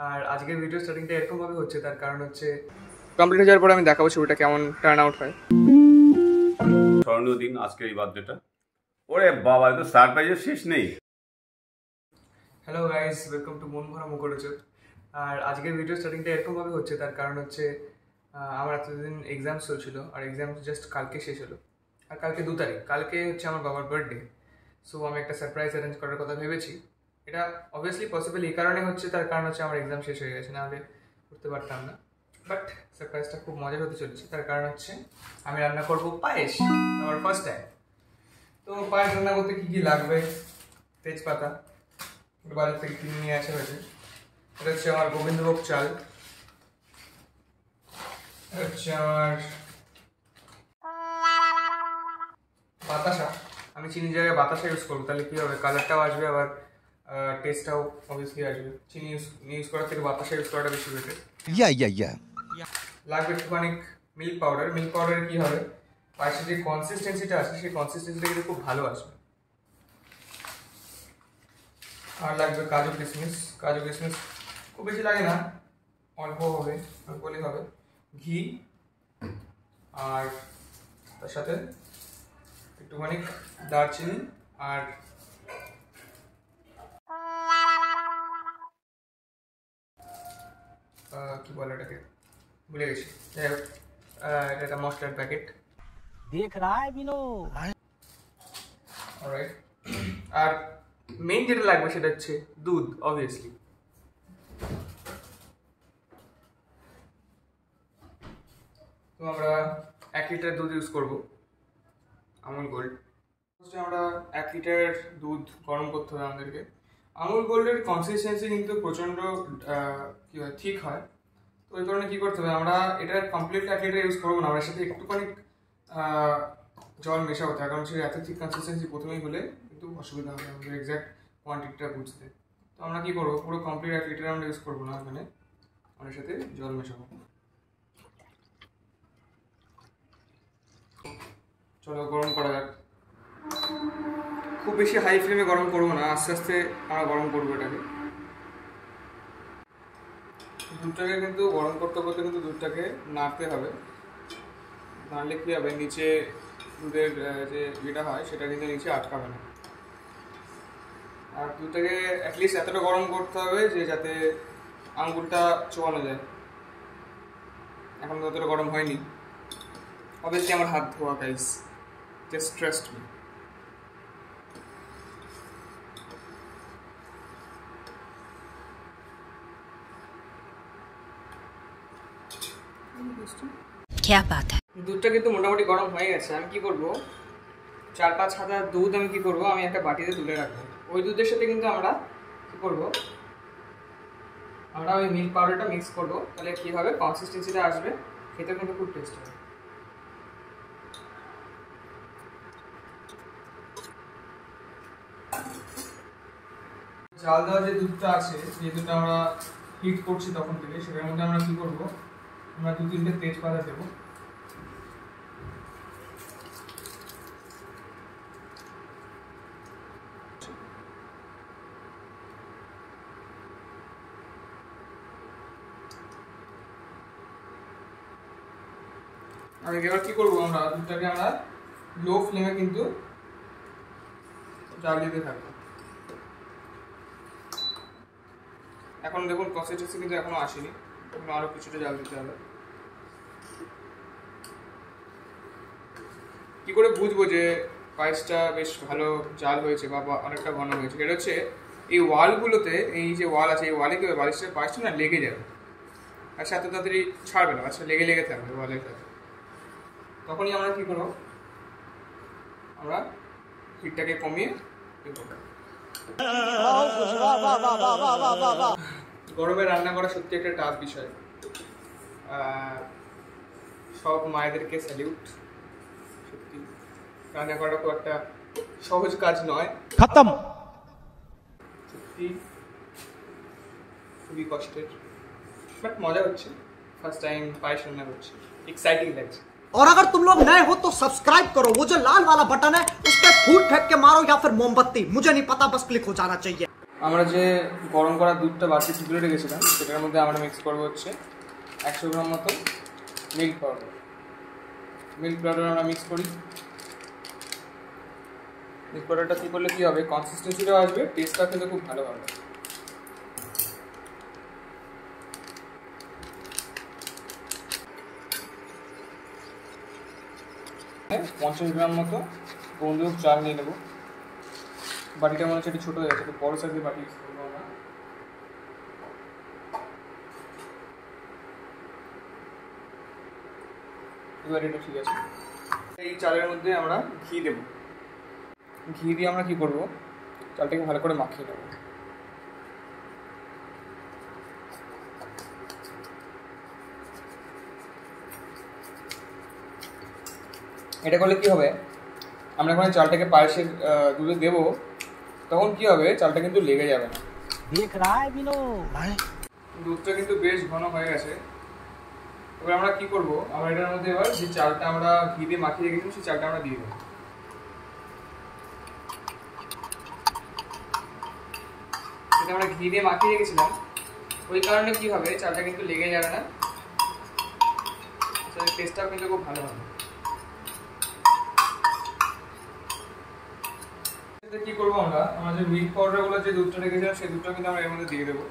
আর আজকের ভিডিও স্টার্টিংটা এরকম ভাবে হচ্ছে, তার কারণ হচ্ছে কমপ্লিট হয়ে যাওয়ার পরে আমি দেখাবো ছবিটা কেমন টার্ন আউট হয়। স্মরণীয় দিন আজকের এই বার্থডেটা। ওরে বাবা, তো সারপ্রাইজের শেষ নেই। হ্যালো গাইস, ওয়েলকাম টু মন ভরা মুখরোচক। আর আজকের ভিডিও স্টার্টিংটা এরকম ভাবে হচ্ছে, তার কারণ হচ্ছে আমার এতদিন এক্সাম চলছিল, আর এক্সাম জাস্ট কালকে শেষ হলো। আর কালকে 2 তারিখ, কালকে হচ্ছে আমার বাবার বার্থডে। সো আমি একটা সারপ্রাইজ অ্যারেঞ্জ করার কথা ভেবেছি। এটা অবভিয়াসলি পসিবল এই কারণে হচ্ছে, তার কারণ হচ্ছে আমার এক্সাম শেষ হয়ে গেছে, নাহলে করতে পারতাম না। বাট সারপ্রাইজটা খুব মজার হতে চলেছে, তার কারণ হচ্ছে আমি রান্না করবো পায়েস, আমার ফার্স্ট টাইম। তো পায়েস রান্না করতে কী কী লাগবে? তেজপাতা বাজার থেকে কিনে নিয়ে আসা হয়েছে। এটা হচ্ছে আমার গোবিন্দভোগ চাল, এটা হচ্ছে আমার বাতাসা। আমি চিনির জায়গায় বাতাসা ইউজ করবো, তাহলে কী হবে, কালারটাও আসবে, আবার টেস্টটাও অবভিয়াসলি আসবে। চিনি ইউজ করার থেকে বাতাসা ইউজ করাটা বেশি বেটার। লাগবে একটুখানি মিল্ক পাউডার। মিল্ক পাউডারে কী হবে, পায়েসের যে কনসিস্টেন্সিটা আছে সেই কনসিস্টেন্সিটা কিন্তু খুব ভালো আসবে। আর লাগবে কাজু কিশমিশ। কাজু কিশমিশ খুব বেশি লাগে না, অল্প হবে, অল্প হলেই হবে। ঘি, আর তার সাথে একটুখানি দারচিনি, আর কি বলে এটাকে, ভুলে গেছি। যাই হোক, এটা একটা মশলার প্যাকেট। देख रहा है विनोद। অলরাইট। আর মেইন যেটা লাগবে সেটা হচ্ছে দুধ, অবভিয়াসলি। তো আমরা 1 লিটার দুধ ইউজ করবো, আমুল গোল্ড। আমরা 1 লিটার দুধ গরম করতে হবে আমাদেরকে। আমুল গোল্ডের কনসিস্টেন্সি কিন্তু প্রচণ্ড কী হয়, ঠিক হয়। তো ওই কারণে কী করতে হবে, আমরা এটা কমপ্লিট 1 লিটার ইউজ করবো না, আমরা এর সাথে একটুখানি জল মেশা হতে হয়, কারণ সে এত ঠিক কনসিস্টেন্সি প্রথমেই হলে কিন্তু অসুবিধা হবে আমাদের এক্স্যাক্ট কোয়ান্টিটিটা বুঝতে। তো আমরা কী করবো, পুরো কমপ্লিট 1 লিটার আমরা ইউজ করবো না, এখানে আমাদের সাথে জল মেশাবো। চলো গরম করা যাক। খুব বেশি হাই ফ্লেমে গরম করবো না, আস্তে আস্তে আমরা গরম করবো এটাকে। দুধটাকে কিন্তু গরম করতে করতে কিন্তু দুধটাকে নাড়তে হবে, নাড়লে কী হবে, নিচে দুধের যে ইয়েটা হয় সেটা কিন্তু নিচে আটকাবে না। আর দুধটাকে অ্যাটলিস্ট এতটা গরম করতে হবে যে যাতে আঙুলটা চোয়ানো যায়। এখন তো অতটা গরম হয়নি, অবভিয়াসলি আমার হাত ধোয়া, গাইস, জাস্ট ট্রাস্ট মি। क्या बात है। দুধটা কিন্তু মোটামুটি গরম হয়ে গেছে। আমি কি করব, 4-5 হাতা দুধ আমি কি করব, আমি একটা বাটিতে তুলে রাখবো। ওই দুধের সাথে কিন্তু আমরা কি করব, আমরা ওই মিল্ক পাউডারটা মিক্স করব, তাহলে কি হবে, কনসিস্টেন্সিটা আসবে, খেতে কিন্তু খুব টেস্ট হবে। জাল দেওয়া যে দুধটা আছে, যে দুধটা আমরা হিট করছি তখন থেকে, সেটার মধ্যে আমরা কি করব, আমরা 2-3টে তেজপাতা দেবো। আর এবার কি করবো, আমরা দুধটাকে আমরা লো ফ্লেমে কিন্তু জাল দিতে থাকবো। এখন দেখুন কনসিস্টেন্সি কিন্তু এখনো আসেনি, এখন আরো কিছুটা জাল দিতে হবে। কি করে বুঝবো যে পায়েসটা বেশ ভালো জাল হয়েছে বা অনেকটা ঘন হয়েছে? এটা হচ্ছে এই ওয়ালগুলোতে, এই যে ওয়াল আছে, এই ওয়ালে কি পায়েসটা না লেগে যাবে, আচ্ছা এত তাড়াতাড়ি ছাড়বে না, আচ্ছা লেগে লেগে থাকবে ওয়ালের কাছে। তখনই আমরা কি করবো, আমরা হিটটাকে কমিয়ে গরমে রান্না করা সত্যি একটা টাফ বিষয়। সব মায়েদেরকে স্যালিউট, সত্যি রান্না করা খুব একটা সহজ কাজ নয়, खत्म। সত্যি খুবই কষ্টের, বাট মজা হচ্ছে। ফার্স্ট টাইম পায়েস রান্না করছি, এক্সাইটিং লাগছে। और अगर तुम लोग नए हो तो सब्सक्राइब करो, वो जो लाल वाला बटन है उस पर फूट फेंक के मारो या फिर मोमबत्ती, मुझे नहीं पता, बस क्लिक हो जाना चाहिए। আমরা যে গরম করা দুধটা বাড়তি তুলে রেখেছিলাম সেটার মধ্যে আমরা মিক্স করবো হচ্ছে 100 গ্রাম মতো মিল্ক পাউডার আমরা মিক্স করি। মিল্ক পাউডারটা কী করলে কী হবে, কনসিস্টেন্সিটাও আসবে, টেস্টটা কিন্তু খুব ভালো হবে। হ্যাঁ, 50 গ্রাম মতো গোবিন্দভোগ চাল নিয়ে নেবো। বাটিটা মনে হচ্ছে একটু ছোটো হয়ে গেছে, একটু বড় সাইজের বাটি ইউজ করবো আমরা। এবার এটা ঠিক আছে। এই চালের মধ্যে আমরা ঘি দেব। ঘি দিয়ে আমরা কি করব, চালটাকে ভালো করে মাখিয়ে নেব। এটা করলে কি হবে, আমরা যখন চালটাকে পায়েসের দুধে দেব তখন কি হবে, চালটা কিন্তু লেগে যাবে না। देख रहा है विनोद। দুধটা কিন্তু বেশ ঘন হয়ে গেছে। এবার আমরা কি করব, আমরা এটার মধ্যে এবার যে চালটা আমরা ঘি দিয়ে মাখিয়ে রেখেছিলাম সেই চালটা আমরা দিয়ে দেবো। যেটা আমরা ঘি দিয়ে মাখিয়ে রেখেছিলাম ওই কারণে কি হবে, চালটা কিন্তু লেগে যাবে না, চালের টেস্টটাও কিন্তু খুব ভালো হবে। কি করবো আমরা, আমরা যে মিল্ক পাউডার গুলো যে দুধটা রেখেছিলাম সেই দুধটা কিন্তু আমরা এর মধ্যে দিয়ে দেবো।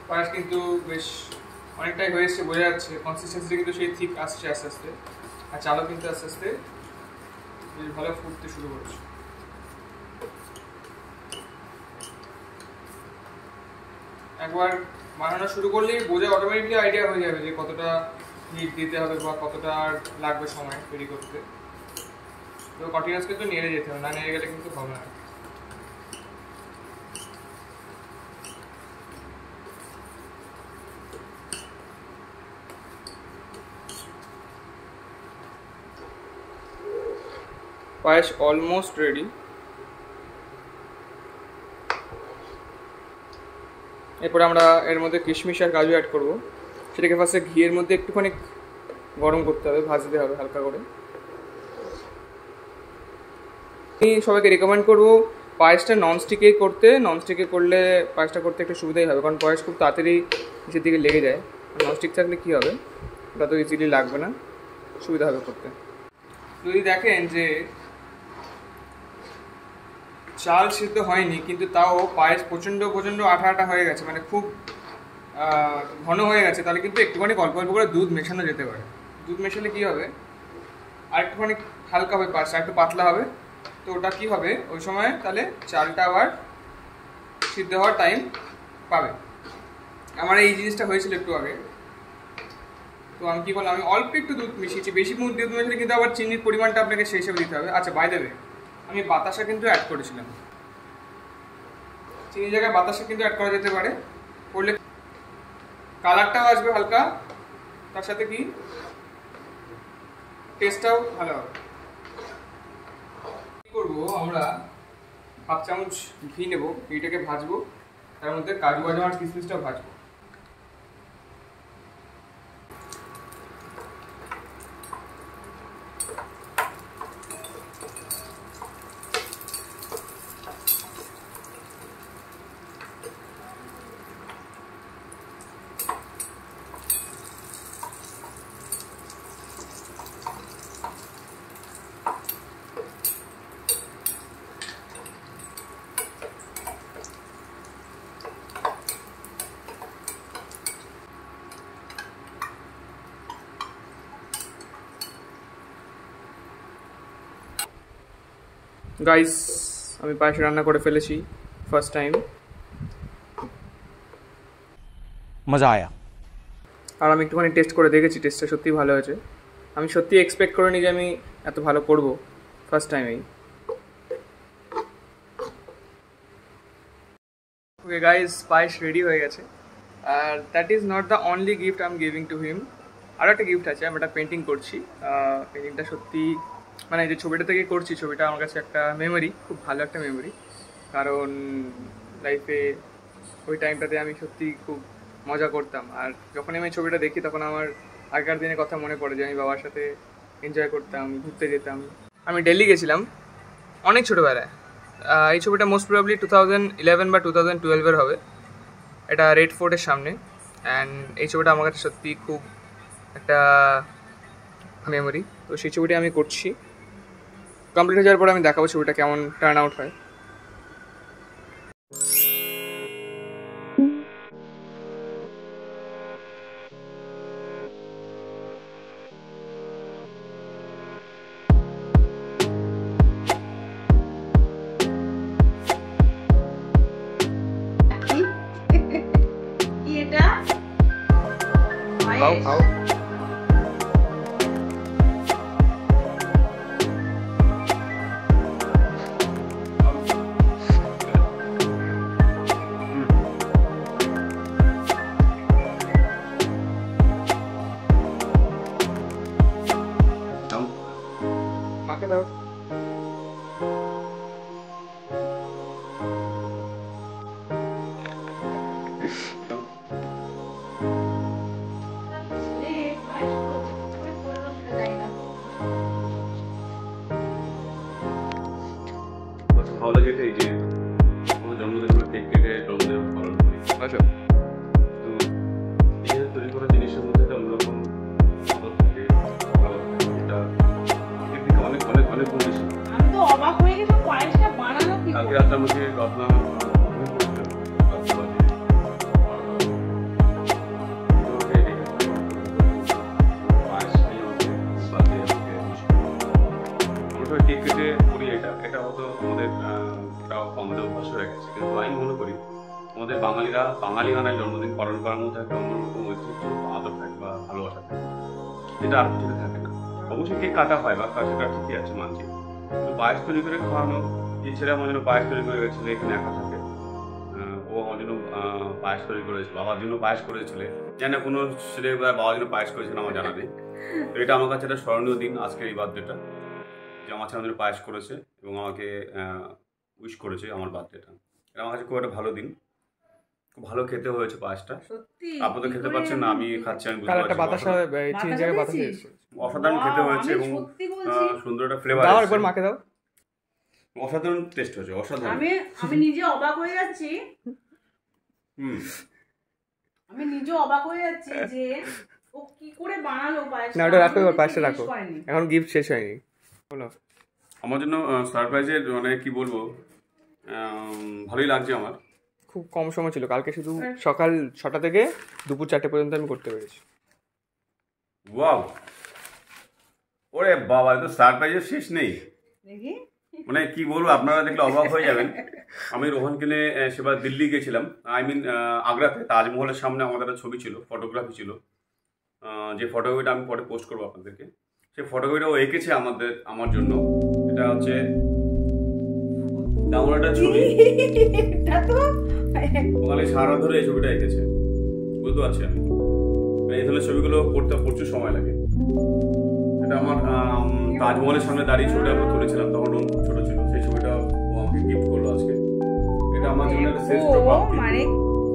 পায়েস কিন্তু বেশ অনেকটাই হয়ে এসছে, বোঝা যাচ্ছে কনসিস্টেন্সি কিন্তু সেই ঠিক আসছে আস্তে আস্তে, আর চালও কিন্তু আস্তে আস্তে বেশ ভালো ফুটতে শুরু করছে। একবার বানানো শুরু করলেই বোঝা অটোমেটিকলি আইডিয়া হয়ে যাবে যে কতটা হিট দিতে হবে বা কতটা লাগবে সময় তৈরি করতে। তো কন্টিনিউয়াস কিন্তু নেড়ে যেতে হবে, না নেড়ে গেলে কিন্তু হবে না। পায়েস অলমোস্ট রেডি। এরপর আমরা এর মধ্যে কিশমিশ আর কাজু অ্যাড করব। সেটাকে ফার্স্টে ঘিয়ের মধ্যে একটুখানি গরম করতে হবে, ভাজতে হবে হালকা করে। আমি সবাইকে রেকমেন্ড করবো পায়েসটা ননস্টিকে করতে। ননস্টিকে করলে পায়েসটা করতে একটু সুবিধাই হবে, কারণ পায়েস খুব তাড়াতাড়ি নিচের দিকে লেগে যায়। ননস্টিক থাকলে কী হবে, ওটা তো ইজিলি লাগবে না, সুবিধা হবে করতে। যদি দেখেন যে চাল সিদ্ধ হয়নি কিন্তু তাও পায়েস প্রচণ্ড আঠা আঠা হয়ে গেছে, মানে খুব ঘন হয়ে গেছে, তাহলে কিন্তু একটুখানি অল্প অল্প করে দুধ মেশানো যেতে পারে। দুধ মেশালে কী হবে, আর একটুখানি হালকা হবে পায়েস, আর একটু পাতলা হবে। তো ওটা কী হবে, ওই সময় তাহলে চালটা আবার সিদ্ধ হওয়ার টাইম পাবে। আমার এই জিনিসটা হয়েছিল একটু আগে, তো আমি কী করলাম, আমি অল্প একটু দুধ মিশিয়েছি। বেশি দুধ মিশিয়ে কিন্তু আবার চিনির পরিমাণটা আপনাকে সেই হিসেবে দিতে হবে। আচ্ছা, বাই দ্য ওয়ে, আমি বাতাসা কিন্তু অ্যাড করেছিলাম। চিনির জায়গায় বাতাসা কিন্তু অ্যাড করা যেতে পারে, করলে কালারটাও আসবে হালকা, তার সাথে কি টেস্টটাও ভালো হবে। কী করবো, আমরা হাফ চামচ ঘি নেব, ঘিটাকে ভাজবো, তার মধ্যে কাজু বাদাম আর কিশমিশটাও ভাজবো। গাইস, আমি পায়েস রান্না করে ফেলেছি ফার্স্ট টাইম। मजा आया। আর আমি একটুখানি টেস্ট করে দেখেছি, টেস্টটা সত্যিই ভালো হয়েছে। আমি সত্যি এক্সপেক্ট করিনি যে আমি এত ভালো করব ফার্স্ট টাইমেই। ওকে গাইস, পায়েস রেডি হয়ে গেছে। আর that is not the only gift I am giving to him. আরও একটা গিফট আছে, আমি একটা পেন্টিং করছি। পেন্টিংটা সত্যি মানে যে ছবিটা থেকে করছি, ছবিটা আমার কাছে একটা মেমোরি, খুব ভালো একটা মেমোরি। কারণ লাইফে ওই টাইমটাতে আমি সত্যি খুব মজা করতাম। আর যখন আমি ছবিটা দেখি তখন আমার আগেকার দিনের কথা মনে পড়ে যে আমি বাবার সাথে এনজয় করতাম, ঘুরতে যেতাম। আমি দিল্লি গেছিলাম অনেক ছোটোবেলায়। এই ছবিটা মোস্ট প্রবাবলি 2011 বা 2012 হবে। এটা রেড ফোর্টের সামনে। অ্যান্ড এই ছবিটা আমার কাছে সত্যি খুব একটা মেমোরি। তো সেই ছবিটা আমি করছি, কমপ্লিট হয়ে যাওয়ার পরে আমি দেখাবো ছবিটা কেমন টার্ন আউট হয়। খাও খাও। মাকে দাও। ভালো লাগে এই যে আমার জন্মদিন কেক কেটে জন্মদিন পালন করি। আচ্ছা, তো নিজেদের তৈরি করা জিনিসের মধ্যে একটা অন্যরকম আদর থাকে, ভালো থাকে। এটা এর থেকে অনেক অনেক অনেক গুণ বেশি। আমি তো অবাক হয়ে গেছি পায়েসটা বানানো কি কালকে করে? রাতে আমাকে রত্না কেক কেটে করি। এটা হয়তো আমাদের আমাদের অভ্যাস হয়ে গেছে, কিন্তু আমি মনে করি আমাদের বাঙালিগানায় জন্মদিন পালন করার মধ্যে একটা অন্যরকম ঐতিহ্য, আদর থাকে বা ভালোবাসা থাকে, যেটা আর থেকে থাকে না। অবশ্যই কেক কাটা হয় বা সেটা ঠিকই আছে, মানছি, কিন্তু পায়েস তৈরি করে খাওয়ানো, যে ছেলে আমার জন্য পায়েস তৈরি করে গেছিল এখানে একা থাকে, ও আমার জন্য পায়েস তৈরি করেছিল, বাবার জন্য পায়েস করেছিল, যেন কোনো ছেলে বাবার জন্য পায়েস করেছিল আমার জানা নেই। তো এটা আমার কাছে একটা স্মরণীয় দিন আজকের এই বার্থডেটা, যে আমার ছেলে আমাদের পায়েস করেছে এবং আমাকে উইশ করেছে আমার বার্থডেটা। এটা আমার কাছে খুব একটা ভালো দিন, খুব ভালো খেতে হয়েছে পায়েসটা। সত্যি আপনারা খেতে পাচ্ছেন না, আমি খাচ্ছি, আমি বুঝতে কালারটা পারছি। বাতাসা চিনি জায়গায় বাতাসা এসেছে। অসাধারণ খেতে হয়েছে আমি এবং সত্যি বলছি। সুন্দর একটা ফ্লেভার। দাও একবার মাকে দাও। অসাধারণ টেস্ট হয়েছে, অসাধারণ। আমি নিজে অবাক হয়ে যাচ্ছি। আমি নিজে অবাক হয়ে যাচ্ছি যে ও কি করে বানালো পায়েসটা। না ওটা রাখো, এবার পায়েসটা জিজ্ঞেস রাখো, করেনি। এখন গিফট শেষ হয়নি। বলো। আমার জন্য সারপ্রাইজের মানে কি বলবো, ভালোই লাগছে আমার। খুব কম সময় ছিল, কালকে শুধু সকাল 6টা থেকে দুপুর 4টে পর্যন্ত আমি করতে পেরেছি। ওয়াও, ওরে বাবা, তো সারপ্রাইজের শেষ নেই। দেখি মানে কি বলবো, আপনারা দেখলে অবাক হয়ে যাবেন। আমি রোহনকে নিয়ে সেবার দিল্লি গেছিলাম, আই মিন আগ্রাতে। তাজমহলের সামনে আমাদের একটা ছবি ছিল, ফটোগ্রাফি ছিল, যে ফটোগ্রাফিটা আমি পরে পোস্ট করবো আপনাদেরকে। সেই ফটোগ্রাফিটা ও এঁকেছে আমার জন্য। এটা হচ্ছে তেমন একটা ছবি, এটা তো ওখানে সারা ধরে এই ছবিটা এঁকেছে, বুঝতে পারছি আমি। এই ধরনের ছবিগুলো করতে প্রচুর সময় লাগে। এটা আমার তাজমহলের সামনে দাঁড়িয়ে ছবিটা আমরা তুলেছিলাম, তখন ও খুব ছোট ছিল। সেই ছবিটা ও আমাকে গিফট করলো আজকে। এটা আমার জীবনের একটা শ্রেষ্ঠ প্রাপ্তি। মানে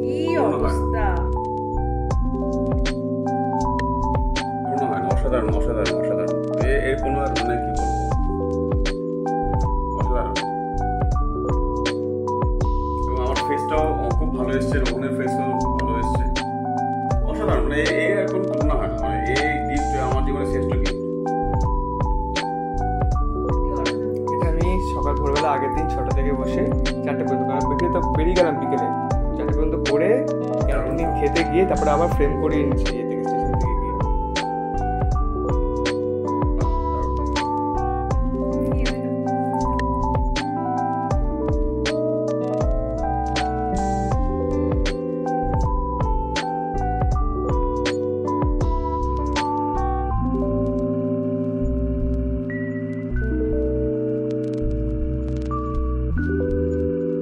কি অবস্থা। পূর্ণ হয় না, অসাধারণ অসাধারণ অসাধারণ। এর কোনো আর মানে কি বলবো, অসাধারণ। এবং আমার ফেসটাও খুব ভালো এসছে, রোহনের ফেসটাও ভালো এসছে, অসাধারণ। মানে এর আর কোনো তুলনা হয় না। মানে এই গিফট আমার জীবনের শ্রেষ্ঠ গিফট। এটা আমি সকাল ভোরবেলা আগের দিন 6টা থেকে বসে 4টে পর্যন্ত, কারণ বিকেলে তো বেরিয়ে গেলাম, বিকেলে 4টে পর্যন্ত করে ক্যান্টিন খেতে গিয়ে তারপরে আবার ফ্রেম করে এনেছি।